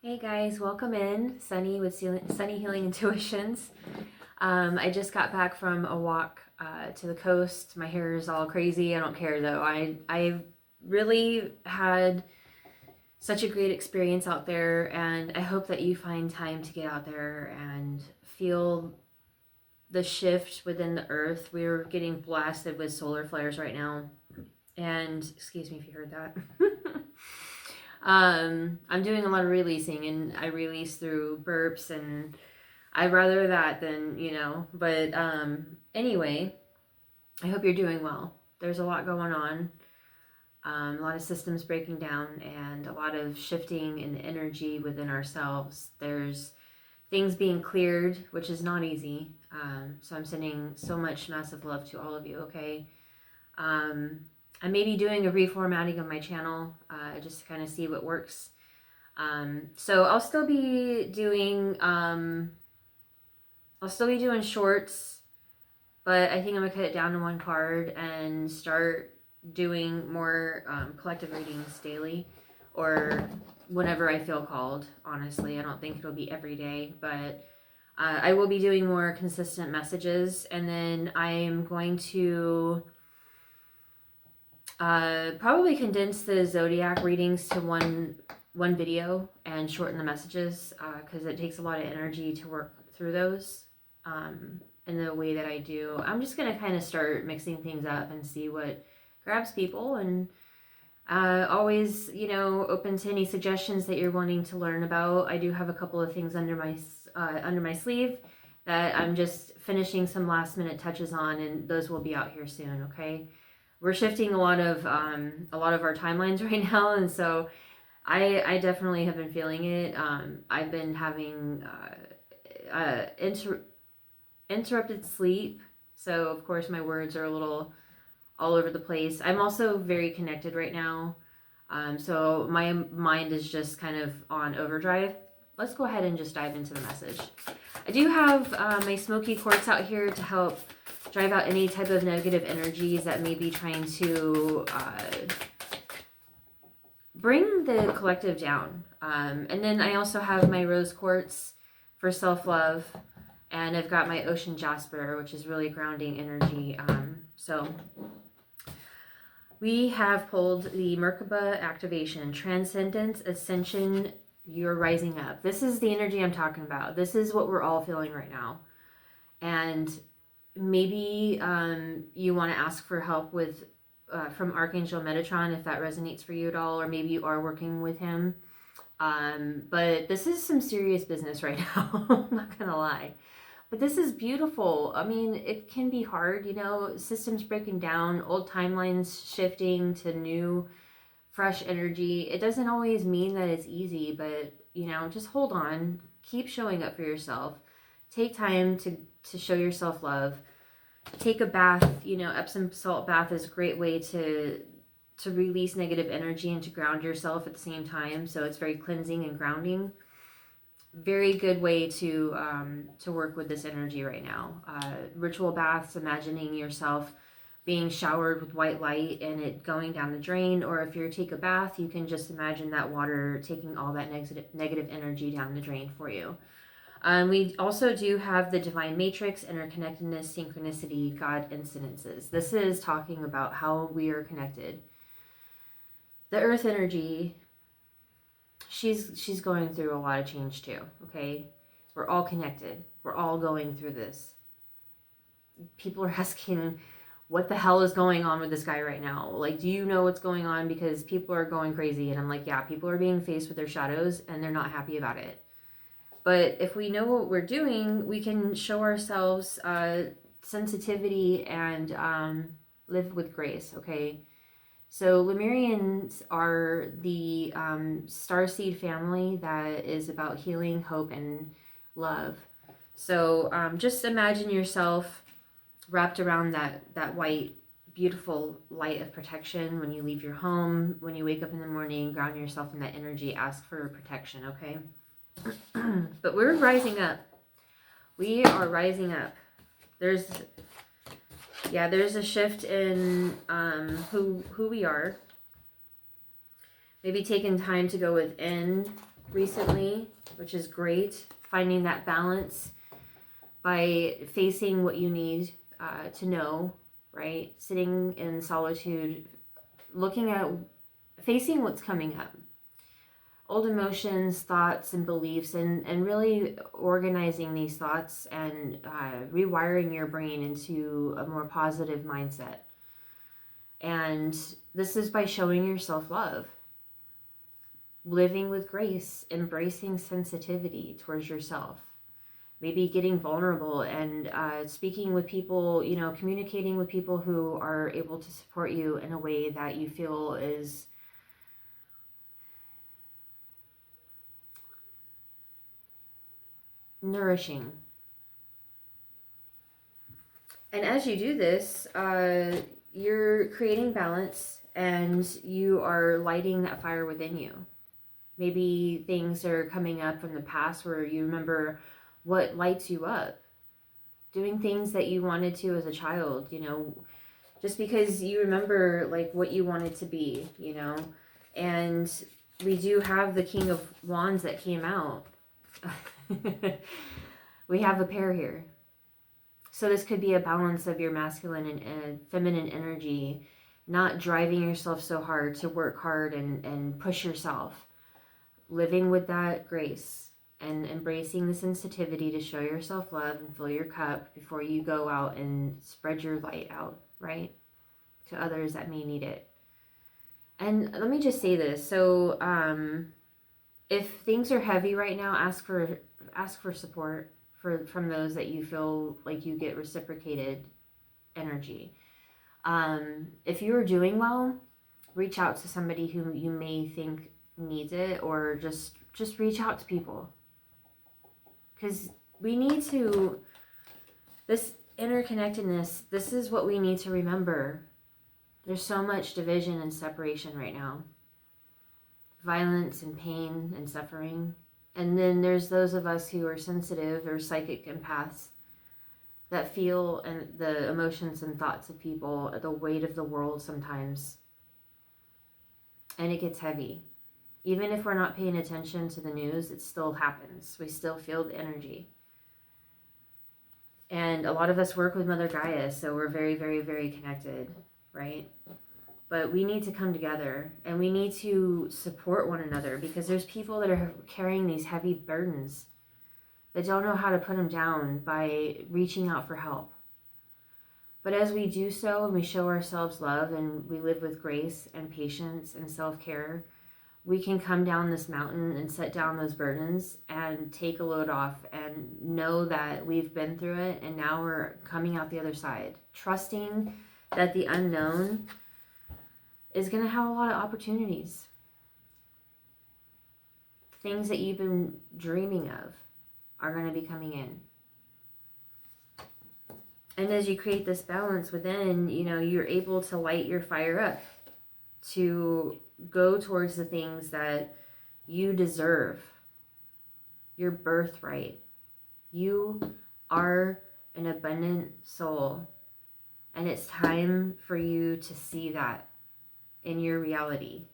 Hey guys, welcome in. Sunny with Sunny Healing Intuitions. I just got back from a walk to the coast. My hair is all crazy. I don't care though. I really had such a great experience out there, and I hope that you find time to get out there and feel the shift within the earth. We're getting blasted with solar flares right now, and excuse me if you heard that. I'm doing a lot of releasing, and I release through burps, and I'd rather that than, but anyway, I hope you're doing well. There's a lot going on, a lot of systems breaking down, and a lot of shifting in the energy within ourselves. There's things being cleared, which is not easy. So I'm sending so much massive love to all of you, okay? Um, I may be doing a reformatting of my channel just to kind of see what works. So I'll still be doing shorts, but I think I'm gonna cut it down to one card and start doing more collective readings daily, or whenever I feel called. Honestly, I don't think it'll be every day, but I will be doing more consistent messages, and then I'm going to probably condense the zodiac readings to one video and shorten the messages because it takes a lot of energy to work through those in the way that I do. I'm just gonna kind of start mixing things up and see what grabs people, and always, open to any suggestions that you're wanting to learn about. I do have a couple of things under my sleeve that I'm just finishing some last minute touches on, and those will be out here soon. Okay, we're shifting a lot of our timelines right now, and so I definitely have been feeling it. I've been having interrupted sleep, so of course my words are a little all over the place. I'm also very connected right now, so my mind is just kind of on overdrive. Let's go ahead and just dive into the message. I do have my smoky quartz out here to help drive out any type of negative energies that may be trying to bring the collective down. And then I also have my rose quartz for self-love, and I've got my ocean jasper, which is really grounding energy. So we have pulled the Merkaba activation, transcendence, ascension, you're rising up. This is the energy I'm talking about. This is what we're all feeling right now. And maybe you want to ask for help with from Archangel Metatron if that resonates for you at all, or maybe you are working with him. But this is some serious business right now. I'm not gonna lie. But this is beautiful. I mean, it can be hard, systems breaking down, old timelines shifting to new, fresh energy. It doesn't always mean that it's easy, but, just hold on. Keep showing up for yourself. Take time to show yourself love. Take a bath. Epsom salt bath is a great way to release negative energy and to ground yourself at the same time. So it's very cleansing and grounding. Very good way to work with this energy right now. Ritual baths, imagining yourself being showered with white light and it going down the drain, or if you take a bath, you can just imagine that water taking all that negative energy down the drain for you. We also do have the divine matrix, interconnectedness, synchronicity, God incidences. This is talking about how we are connected. The earth energy, she's going through a lot of change too, okay? We're all connected. We're all going through this. People are asking, what the hell is going on with this guy right now? Like, do you know what's going on? Because people are going crazy. And I'm like, yeah, people are being faced with their shadows and they're not happy about it. But if we know what we're doing, we can show ourselves sensitivity and live with grace, okay? So Lemurians are the starseed family that is about healing, hope, and love. So just imagine yourself wrapped around that white, beautiful light of protection when you leave your home, when you wake up in the morning, ground yourself in that energy, ask for protection, okay? But we're rising up. We are rising up. There's a shift in who we are. Maybe taking time to go within recently, which is great. Finding that balance by facing what you need to know, right? Sitting in solitude, looking at, facing what's coming up. Old emotions, thoughts, and beliefs, and really organizing these thoughts and rewiring your brain into a more positive mindset. And this is by showing yourself love, living with grace, embracing sensitivity towards yourself, maybe getting vulnerable and speaking with people, communicating with people who are able to support you in a way that you feel is nourishing. And as you do this, you're creating balance and you are lighting that fire within you. Maybe things are coming up from the past where you remember what lights you up. Doing things that you wanted to as a child, just because you remember like what you wanted to be, And we do have the King of Wands that came out. We have a pair here. So this could be a balance of your masculine and feminine energy, not driving yourself so hard to work hard and push yourself. Living with that grace and embracing the sensitivity to show yourself love and fill your cup before you go out and spread your light out, right? To others that may need it. And let me just say this. So if things are heavy right now, ask for support from those that you feel like you get reciprocated energy. If you are doing well, reach out to somebody who you may think needs it, or just reach out to people, because we need to, this interconnectedness, this is what we need to remember. There's so much division and separation right now, violence and pain and suffering. And then there's those of us who are sensitive or psychic empaths that feel and the emotions and thoughts of people, the weight of the world sometimes, and it gets heavy. Even if we're not paying attention to the news, it still happens. We still feel the energy. And a lot of us work with Mother Gaia, so we're very, very, very connected, right? But we need to come together and we need to support one another, because there's people that are carrying these heavy burdens that don't know how to put them down by reaching out for help. But as we do so and we show ourselves love and we live with grace and patience and self-care, we can come down this mountain and set down those burdens and take a load off and know that we've been through it and now we're coming out the other side, trusting that the unknown is going to have a lot of opportunities. Things that you've been dreaming of are going to be coming in. And as you create this balance within, you're able to light your fire up to go towards the things that you deserve, your birthright. You are an abundant soul, and it's time for you to see that in your reality.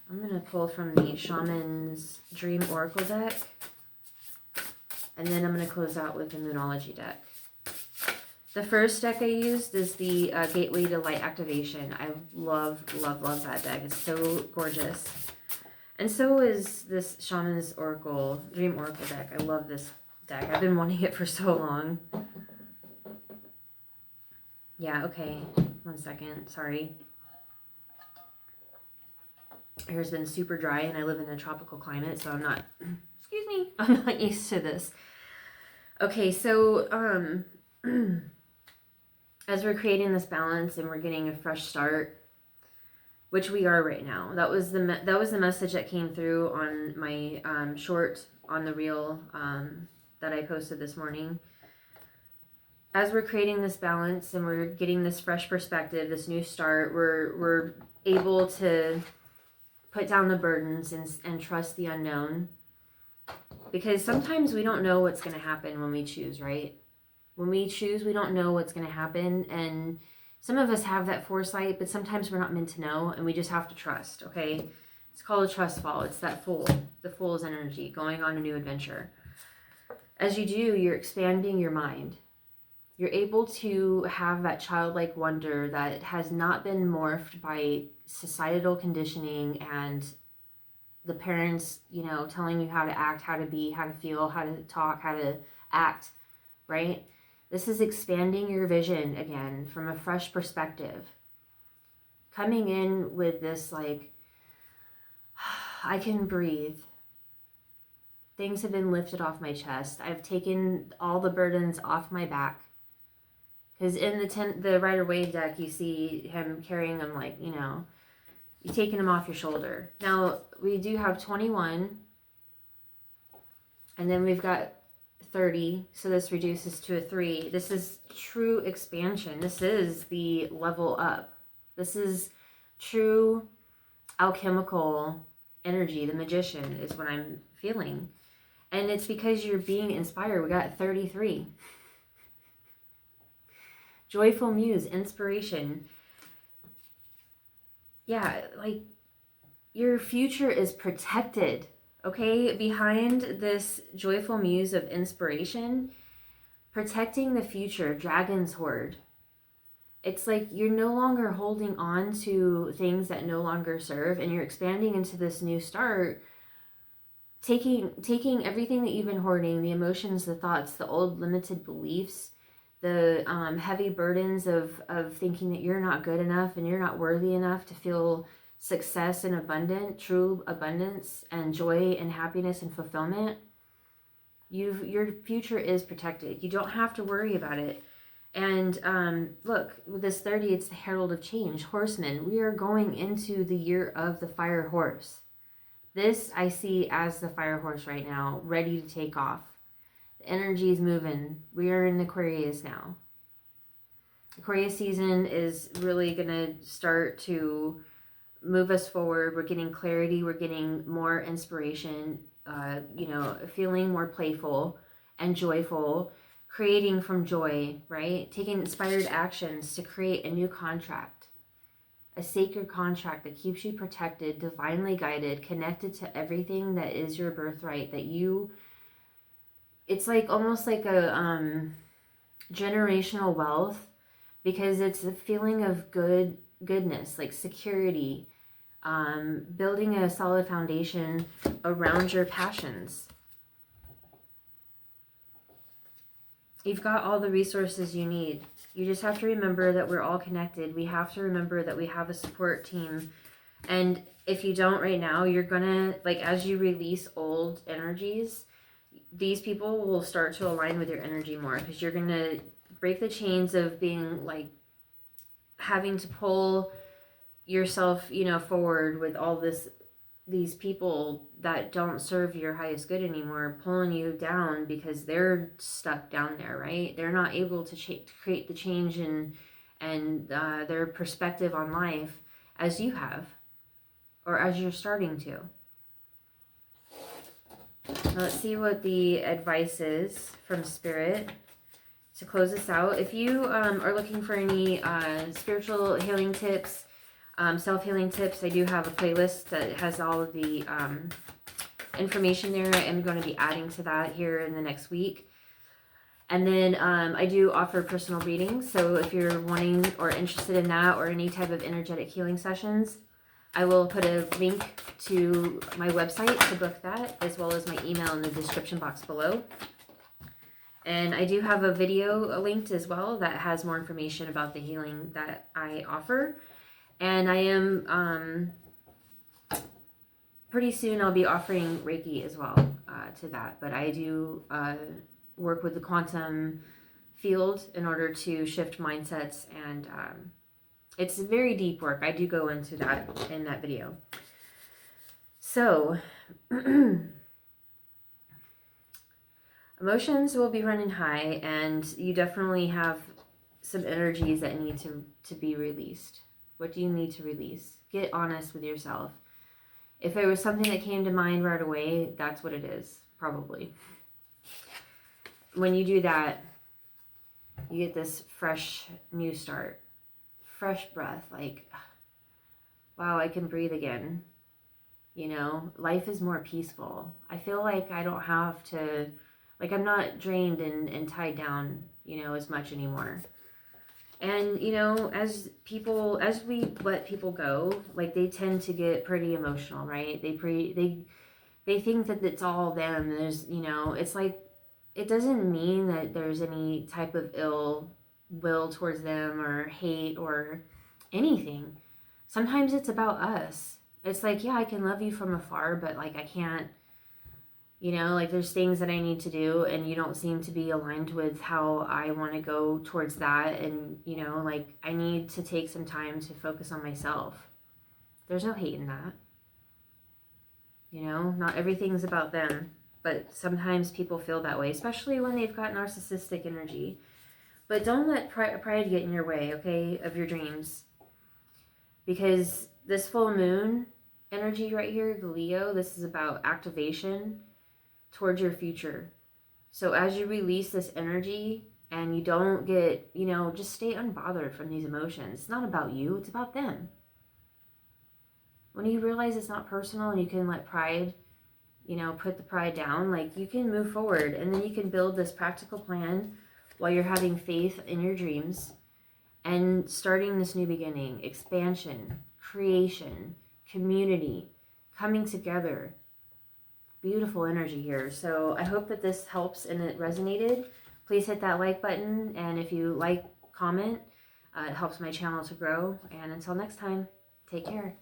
I'm going to pull from the Shaman's Dream Oracle deck, and then I'm going to close out with the Moonology deck. The first deck I used is the Gateway to Light Activation. I love, love, love that deck. It's so gorgeous. And so is this Shaman's Oracle, Dream Oracle deck. I love this deck. I've been wanting it for so long. Yeah, okay. 1 second. Sorry. Hair's been super dry and I live in a tropical climate, so I'm not, excuse me, I'm not used to this. Okay, so as we're creating this balance and we're getting a fresh start, which we are right now. That was the message that came through on my short on the reel that I posted this morning. As we're creating this balance and we're getting this fresh perspective, this new start, we're able to put down the burdens and trust the unknown. Because sometimes we don't know what's going to happen when we choose, right? When we choose, we don't know what's going to happen. And Some of us have that foresight, but sometimes we're not meant to know, and we just have to trust, okay? It's called a trust fall. It's that fool, the fool's energy, going on a new adventure. As you do, you're expanding your mind. You're able to have that childlike wonder that has not been morphed by societal conditioning and the parents, telling you how to act, how to be, how to feel, how to talk, how to act, right? This is expanding your vision again from a fresh perspective. Coming in with this, like, I can breathe. Things have been lifted off my chest. I've taken all the burdens off my back. Because in the Rider-Waite deck, you see him carrying them, like, you're taking them off your shoulder. Now, we do have 21. And then we've got 30. So this reduces to a 3. This is true expansion. This is the level up. This is true alchemical energy. The magician is what I'm feeling. And it's because you're being inspired. We got 33. Joyful muse, inspiration. Yeah, like, your future is protected, okay? Behind this joyful muse of inspiration, protecting the future, dragon's hoard. It's like you're no longer holding on to things that no longer serve, and you're expanding into this new start, taking everything that you've been hoarding, the emotions, the thoughts, the old limited beliefs, the heavy burdens of thinking that you're not good enough and you're not worthy enough to feel success and true abundance and joy and happiness and fulfillment. Your future is protected. You don't have to worry about it. And look, with this 30, it's the herald of change, horseman. We are going into the year of the fire horse. This I see as the fire horse right now, ready to take off. The energy is moving. We are in Aquarius now. Aquarius season is really going to start to move us forward. We're getting clarity. We're getting more inspiration, feeling more playful and joyful, creating from joy, right? Taking inspired actions to create a new contract, a sacred contract that keeps you protected, divinely guided, connected to everything that is your birthright, it's like almost like a generational wealth, because it's a feeling of goodness, like security, building a solid foundation around your passions. You've got all the resources you need. You just have to remember that we're all connected. We have to remember that we have a support team. And if you don't right now, you're gonna, like, as you release old energies, these people will start to align with your energy more, because you're gonna break the chains of being, like, having to pull yourself, forward with all these people that don't serve your highest good anymore, pulling you down because they're stuck down there, right? They're not able to create the change and their perspective on life as you have, or as you're starting to. Now let's see what the advice is from Spirit to close this out. If you are looking for any spiritual healing tips, self-healing tips, I do have a playlist that has all of the information there. I am going to be adding to that here in the next week. And then I do offer personal readings. So if you're wanting or interested in that, or any type of energetic healing sessions, I will put a link to my website to book that, as well as my email in the description box below. And I do have a video linked as well that has more information about the healing that I offer. And I am, pretty soon I'll be offering Reiki as well to that. But I do work with the quantum field in order to shift mindsets, and it's very deep work. I do go into that in that video. So, emotions will be running high, and you definitely have some energies that need to be released. What do you need to release? Get honest with yourself. If there was something that came to mind right away, that's what it is, probably. When you do that, you get this fresh new start. fresh breath. Like, wow, I can breathe again. You know, life is more peaceful. I feel like I don't have to, like, I'm not drained and tied down, you know, as much anymore. And, you know, as we let people go, like, they tend to get pretty emotional, right? They think that it's all them. There's, you know, it's like, it doesn't mean that there's any type of ill will towards them or hate or anything. Sometimes it's about us. It's like, yeah, I can love you from afar, but like I can't, you know, like there's things that I need to do and you don't seem to be aligned with how I want to go towards that. And, you know, like I need to take some time to focus on myself. There's no hate in that. You know, not everything's about them, but sometimes people feel that way, especially when they've got narcissistic energy. But don't let pride get in your way, okay, of your dreams. Because this full moon energy right here, the Leo, this is about activation towards your future. So as you release this energy and you don't get, you know, just stay unbothered from these emotions. It's not about you, it's about them. When you realize it's not personal and you can let pride, you know, put the pride down, like you can move forward and then you can build this practical plan while you're having faith in your dreams and starting this new beginning, expansion, creation, community, coming together. Beautiful energy here. So I hope that this helps and it resonated. Please hit that like button, and if you like, comment. It helps my channel to grow. And until next time, take care.